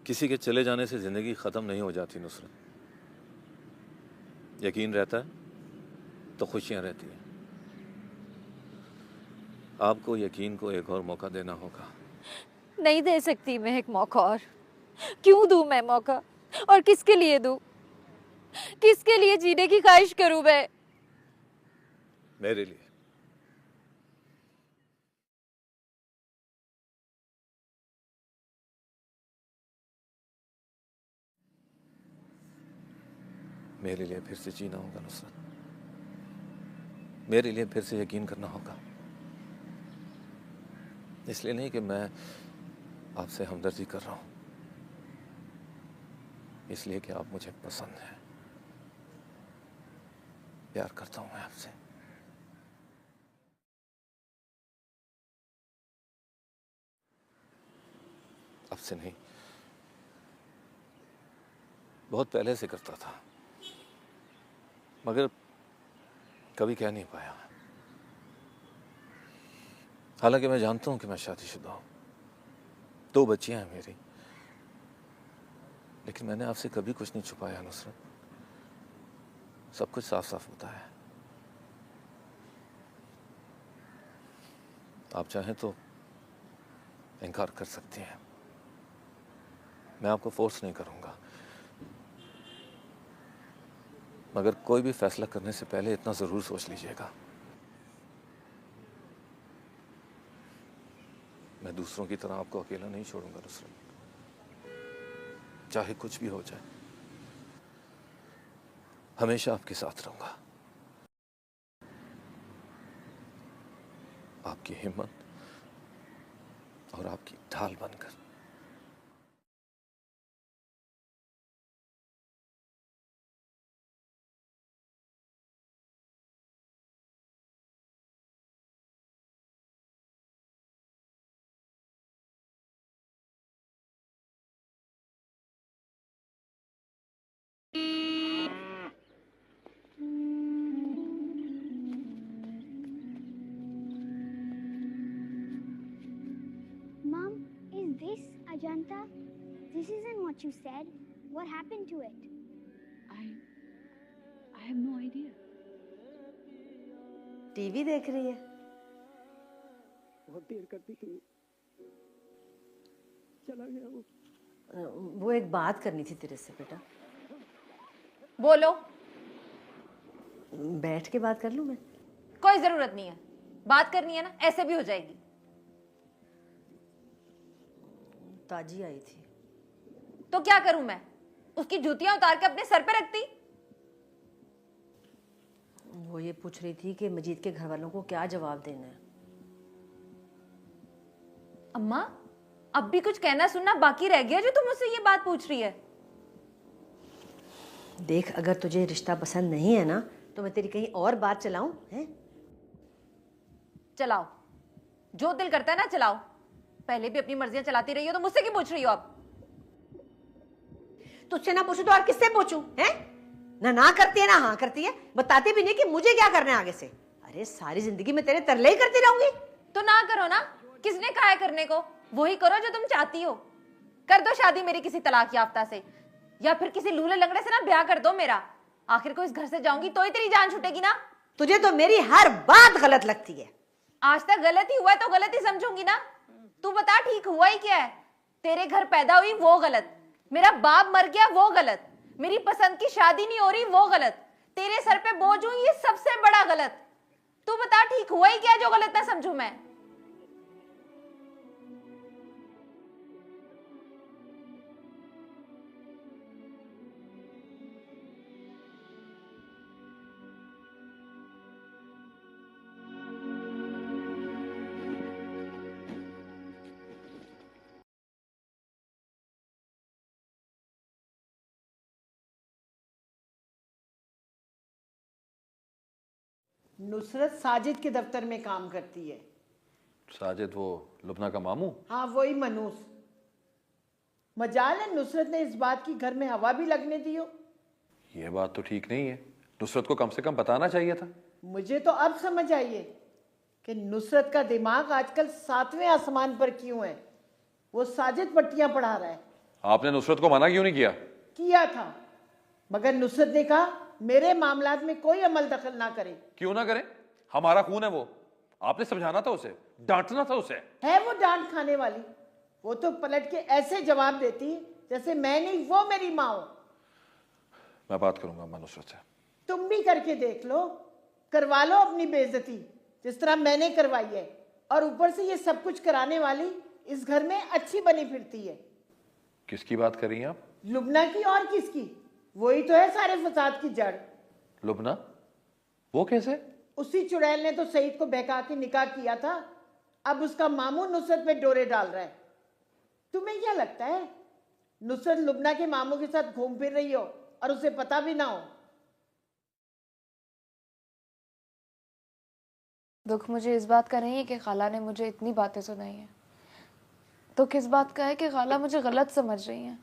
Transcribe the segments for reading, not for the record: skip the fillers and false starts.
किसी के चले जाने से ज़िंदगी ख़त्म नहीं हो जाती नुसरत। यकीन रहता है तो खुशियाँ रहती हैं। आपको यकीन को एक और मौका देना होगा। नहीं दे सकती मैं एक मौका और। क्यों दूं मैं मौका? और किसके लिए दूं? किसके लिए जीने की ख्वाहिश करूं मैं? मेरे लिए। मेरे लिए फिर से जीना होगा नुसरत। मेरे लिए फिर से यकीन करना होगा। इसलिए नहीं कि मैं आपसे हमदर्दी कर रहा हूं, इसलिए कि आप मुझे पसंद हैं। प्यार करता हूं मैं आपसे। आपसे नहीं, बहुत पहले से करता था, मगर कभी कह नहीं पाया। हालांकि मैं जानता हूं कि मैं शादीशुदा हूं, 2 बच्चियां हैं मेरी, लेकिन मैंने आपसे कभी कुछ नहीं छुपाया नुसरत। सब कुछ साफ साफ होता है। आप चाहें तो इनकार कर सकती हैं, मैं आपको फोर्स नहीं करूंगा, मगर कोई भी फैसला करने से पहले इतना जरूर सोच लीजिएगा, मैं दूसरों की तरह आपको अकेला नहीं छोड़ूंगा नुसरत। चाहे कुछ भी हो जाए, हमेशा आपके साथ रहूंगा। आपकी हिम्मत और आपकी ढाल बनकर। Mom, is this Ajanta? This isn't what you said. What happened to it? I have no idea. TV देख रही है? बहुत देर करती थी, चला गया वो। वो एक बात करनी थी तेरे से बेटा। बोलो। बैठ के बात कर लूं मैं? कोई जरूरत नहीं है, बात करनी है ना ऐसे भी हो जाएगी। ताजी आई थी। तो क्या करूं मैं? उसकी जूतियां उतार के अपने सर पे रखती। वो ये पूछ रही थी कि मजीद के घर वालों को क्या जवाब देना है। अम्मा, अब भी कुछ कहना सुनना बाकी रह गया जो तुम मुझसे ये बात पूछ रही है? देख, अगर तुझे रिश्ता पसंद नहीं है ना तो मैं तेरी कहीं और बात चलाऊं? हैं? चलाओ, जो दिल करता है ना चलाओ। पहले भी अपनी मर्जियां चलाती रही हो तो मुझसे क्यों पूछ रही हो अब? तुझसे ना पूछूं तो और किससे पूछूं? हैं? ना करती है ना हाँ करती है, बताती भी नहीं कि मुझे क्या करना है आगे से। अरे सारी जिंदगी मैं तेरे तरले ही करती रहूंगी। तो ना करो ना, किसने कहा है करने को? वही करो जो तुम चाहती हो। कर दो शादी मेरी किसी तलाक याफ्ता से, या फिर किसी लूले लंगड़े से ना ब्याह कर दो मेरा। आखिर को इस घर से जाऊंगी तो ही तेरी जान छूटेगी ना। तुझे तो मेरी हर बात गलत लगती है। आज तक गलत ही हुआ है तो गलत ही समझूंगी ना। तू बता, ठीक हुआ ही क्या है? तेरे घर पैदा हुई वो गलत, मेरा बाप मर गया वो गलत, मेरी पसंद की शादी नहीं हो रही वो गलत, तेरे सर पे बोझ हूं ये सबसे बड़ा गलत। तू बता, ठीक हुआ ही क्या जो गलत ना समझूं मैं? नुसरत साजिद के दफ्तर में काम करती है। साजिद वो लुबना का मामू? हाँ, वही मनूस। मजाल है नुसरत ने इस बात की घर में हवा भी लगने दी हो। ये बात तो ठीक नहीं है, नुसरत को कम से कम बताना चाहिए था। मुझे तो अब समझ आई है कि नुसरत का दिमाग आजकल 7वें आसमान पर क्यों है। वो साजिद पट्टियां पढ़ा रहा है। आपने नुसरत को मना क्यों नहीं किया? किया था, मगर नुसरत ने कहा मेरे मामलात में कोई अमल दखल ना करे। क्यों ना करें? हमारा खून है वो। आपने समझाना था उसे, डांटना था उसे। है वो डांट खाने वाली? वो तो पलट के ऐसे जवाब देती जैसे मैं नहीं वो मेरी माँ हो। मैं बात करूंगा अम्मा नुसरत से। तुम भी करके देख लो, करवा लो अपनी बेइज्जती जिस तरह मैंने करवाई है। और ऊपर से ये सब कुछ कराने वाली इस घर में अच्छी बनी फिरती है। किसकी बात कर रही हैं आप? लुबना की और किसकी? वही तो है सारे फसाद की जड़। लुबना? वो कैसे? उसी चुड़ैल ने तो सईद को बहका के निकाह किया था। अब उसका मामू नुसरत पे डोरे डाल रहा है। तुम्हें क्या लगता है नुसरत लुबना के मामू के साथ घूम फिर रही हो और उसे पता भी ना हो? दुख मुझे इस बात का नहीं है कि खाला ने मुझे इतनी बातें सुनाई हैं। दुख इस बात का है कि खाला मुझे गलत समझ रही हैं।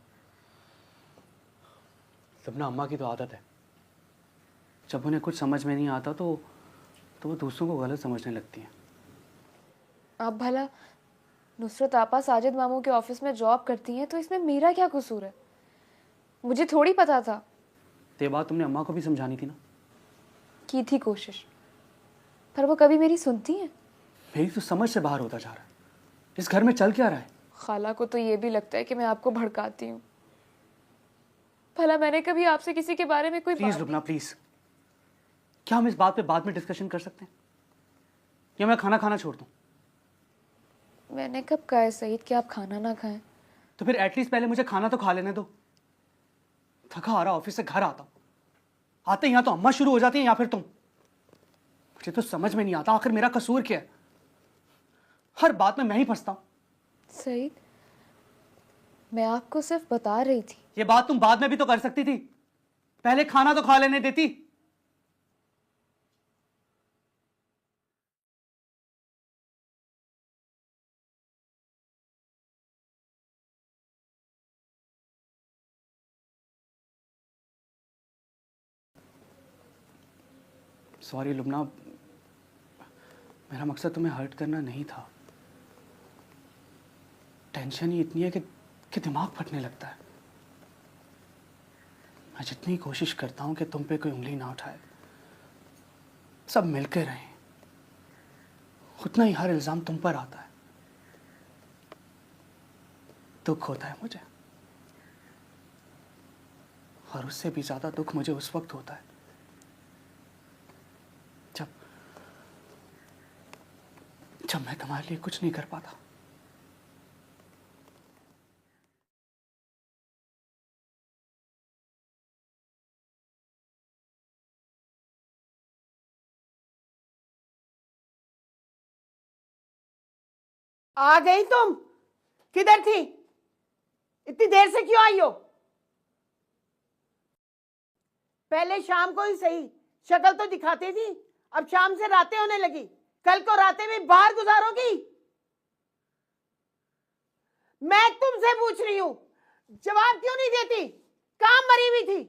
लुबना, अम्मा की तो आदत है, जब उन्हें कुछ समझ में नहीं आता तो वो दूसरों को गलत समझने लगती हैं। अब भला नुसरत आपा साजिद मामू के ऑफिस में जॉब करती हैं तो इसमें मेरा क्या कसूर है? मुझे थोड़ी पता था। तो ये बात तुमने अम्मा को भी समझानी थी ना। की थी कोशिश, पर वो कभी मेरी सुनती हैं? मेरी तो समझ से बाहर होता जा रहा है। इस घर में चल क्या रहा है? खाला को तो ये भी लगता है कि मैं आपको भड़काती हूँ। भला मैंने कभी आपसे किसी के बारे में कोई प्लीज लुबना, प्लीज, क्या हम इस बात पे बाद में डिस्कशन कर सकते हैं, या मैं खाना खाना छोड़ दूं? मैंने कब कहा है सईद कि आप खाना ना खाएं? तो फिर एटलीस्ट पहले मुझे खाना तो खा लेने दो। थका आ रहा, ऑफिस से घर आता हूं, आते यहाँ तो अम्मा शुरू हो जाती है या फिर तुम। मुझे तो समझ में नहीं आता आखिर मेरा कसूर क्या है। हर बात में मैं ही फंसता हूं। सईद, मैं आपको सिर्फ बता रही थी। ये बात तुम बाद में भी तो कर सकती थी, पहले खाना तो खा लेने देती। सॉरी लुबना, मेरा मकसद तुम्हें हर्ट करना नहीं था। टेंशन ही इतनी है कि दिमाग फटने लगता है। मैं जितनी कोशिश करता हूं कि तुम पे कोई उंगली ना उठाए, सब मिलकर रहें, उतना ही हर इल्जाम तुम पर आता है। दुख होता है मुझे, और उससे भी ज्यादा दुख मुझे उस वक्त होता है जब मैं तुम्हारे लिए कुछ नहीं कर पाता। आ गई तुम? किधर थी? इतनी देर से क्यों आई हो? पहले शाम को ही सही शक्ल तो दिखाती थी, अब शाम से रातें होने लगी। कल को रातें भी बाहर गुजारोगी? मैं तुमसे पूछ रही हूं, जवाब क्यों नहीं देती? कहां मरी हुई थी?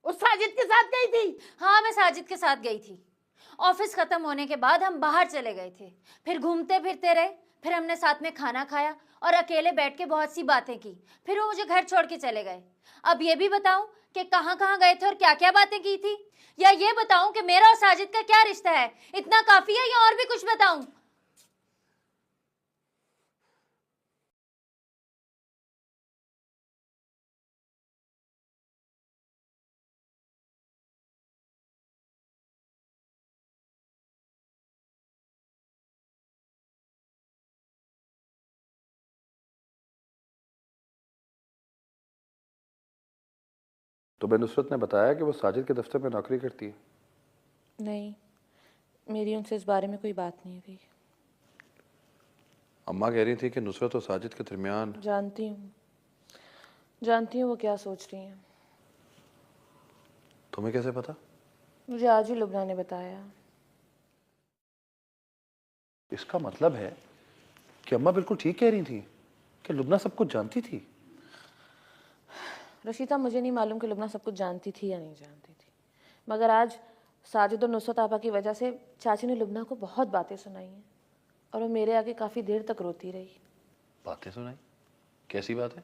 उस साजिद के साथ गई थी? हाँ, मैं साजिद के साथ गई थी। ऑफिस खत्म होने के बाद हम बाहर चले गए थे, फिर घूमते फिरते रहे, फिर हमने साथ में खाना खाया और अकेले बैठ के बहुत सी बातें की। फिर वो मुझे घर छोड़ के चले गए। अब ये भी बताऊं कि कहाँ कहाँ गए थे और क्या क्या बातें की थी, या ये बताऊं कि मेरा और साजिद का क्या रिश्ता है? इतना काफी है या और भी कुछ बताऊं? तो नुसरत ने बताया कि वो साजिद के दफ्तर में नौकरी करती है? नहीं, मेरी उनसे इस बारे में कोई बात नहीं हुई। अम्मा कह रही थी कि नुसरत और साजिद के दरमियान। जानती हूँ वो क्या सोच रही हैं। तुम्हें कैसे पता? मुझे आज ही लुबना ने बताया। इसका मतलब है कि अम्मा बिल्कुल ठीक कह रही थी कि लुबना सब कुछ जानती थी। रशीदा, मुझे नहीं मालूम कि लुबना सब कुछ जानती थी या नहीं जानती थी, मगर आज साजिद और नुसरत आपा की वजह से चाची ने लुबना को बहुत बातें सुनाई हैं और वो मेरे आगे काफ़ी देर तक रोती रही। बातें सुनाई? कैसी बात है?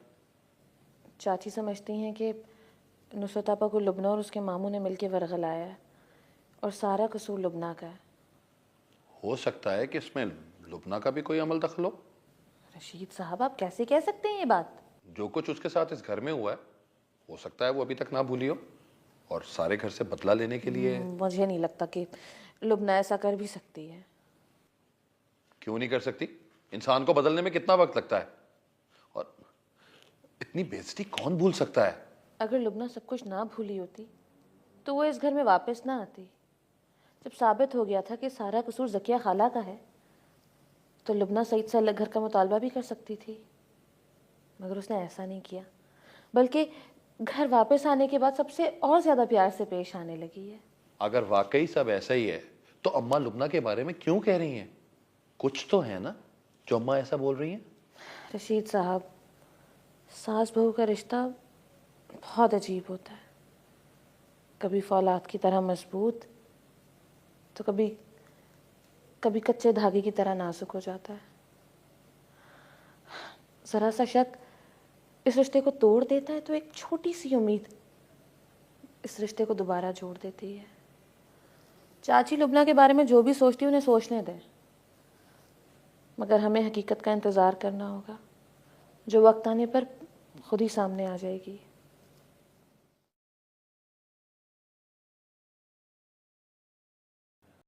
चाची समझती हैं कि नुसरत आपा को लुबना और उसके मामू ने मिलकर वरगलाया है और सारा कसूर लुबना का है। हो सकता है कि इसमें लुबना का भी कोई अमल दखल हो। रशीद साहब, आप कैसे कह सकते हैं ये बात? जो कुछ उसके साथ इस घर में हुआ है, हो सकता है वो अभी तक ना भूली हो और सारे घर से बदला लेने के लिए। मुझे नहीं लगता कि लुबना ऐसा कर भी सकती है। क्यों नहीं कर सकती? इंसान को बदलने में कितना वक्त लगता है, और इतनी बेइज्जती कौन भूल सकता है? अगर लुबना सब कुछ ना भूली होती तो वो इस घर में वापस ना आती। जब साबित हो गया था कि सारा कसूर ज़किया खाला का है, तो लुबना सईद से अलग घर का मुतालबा भी कर सकती थी, मगर उसने ऐसा नहीं किया, बल्कि घर वापस आने के बाद सबसे और ज़्यादा प्यार से पेश आने लगी है। अगर वाकई सब ऐसा ही है तो अम्मा लुबना के बारे में क्यों कह रही हैं? कुछ तो है ना जो अम्मा ऐसा बोल रही हैं। रशीद साहब, सास बहू का रिश्ता बहुत अजीब होता है, कभी फौलाद की तरह मजबूत तो कभी कभी कच्चे धागे की तरह नाजुक हो जाता है। ज़रा सा शक इस रिश्ते को तोड़ देता है तो एक छोटी सी उम्मीद इस रिश्ते को दोबारा जोड़ देती है। चाची लुबना के बारे में जो भी सोचती है उन्हें सोचने दें, मगर हमें हकीकत का इंतज़ार करना होगा जो वक्त आने पर खुद ही सामने आ जाएगी।